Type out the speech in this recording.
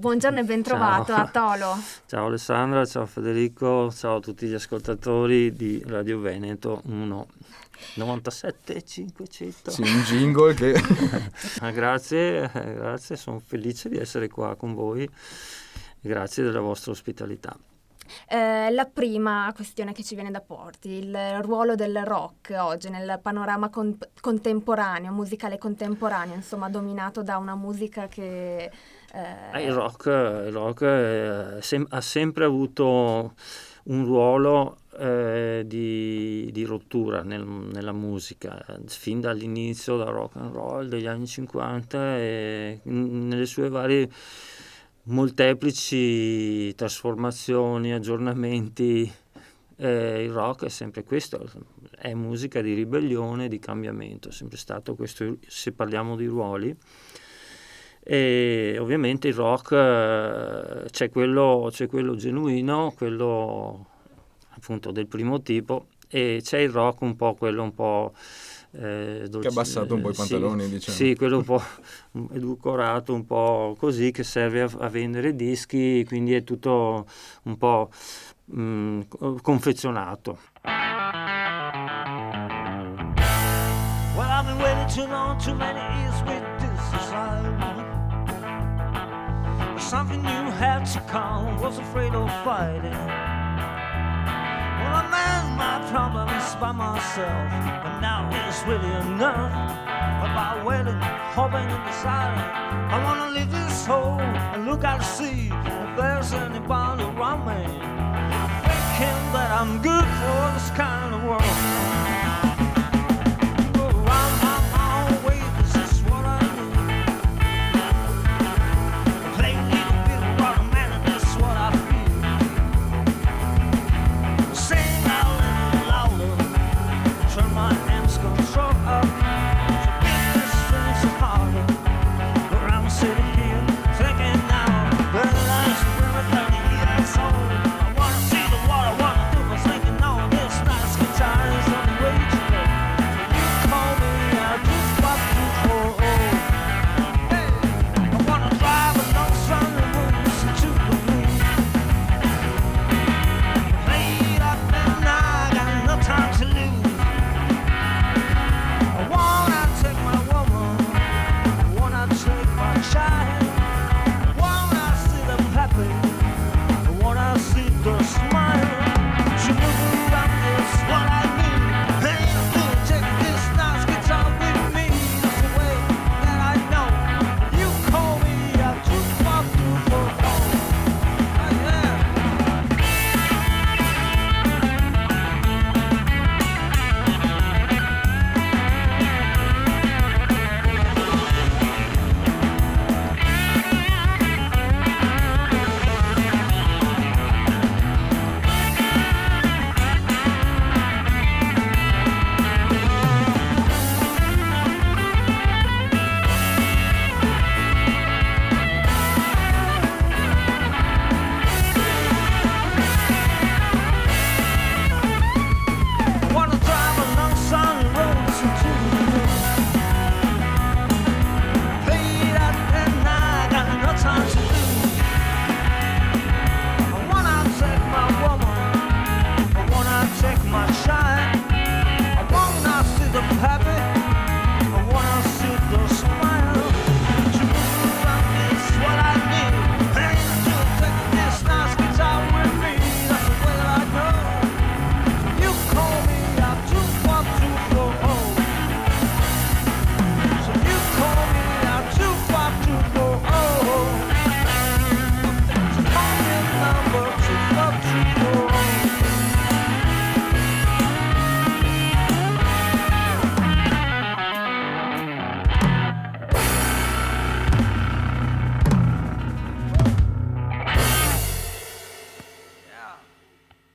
buongiorno e ben trovato a Tolo. Ciao Alessandra, ciao Federico, ciao a tutti gli ascoltatori di Radio Veneto 1 97 500. Sì, un jingle che... Grazie, sono felice di essere qua con voi, grazie della vostra ospitalità. La prima questione che ci viene da porti, il ruolo del rock oggi nel panorama contemporaneo, musicale contemporaneo, insomma dominato da una musica che... Il rock ha sempre avuto un ruolo di rottura nella musica, fin dall'inizio del rock and roll degli anni 50 e nelle sue varie molteplici trasformazioni, aggiornamenti. Il rock è sempre questo, è musica di ribellione, di cambiamento, è sempre stato questo se parliamo di ruoli. E ovviamente il rock c'è quello genuino, quello appunto del primo tipo, e c'è il rock un po' quello un po' che ha abbassato un po' i pantaloni, sì, diciamo. Sì, quello un po' edulcorato, un po' così, che serve a vendere dischi, quindi è tutto un po' confezionato. Well, I've been waiting too long, too many years with this society. Something new had to come, was afraid of fighting. Well, I managed my problems by myself, but now it's really enough about waiting, hoping and deciding. I wanna leave this hole and look out to see if there's anybody around me, thinking that I'm good for this kind of world.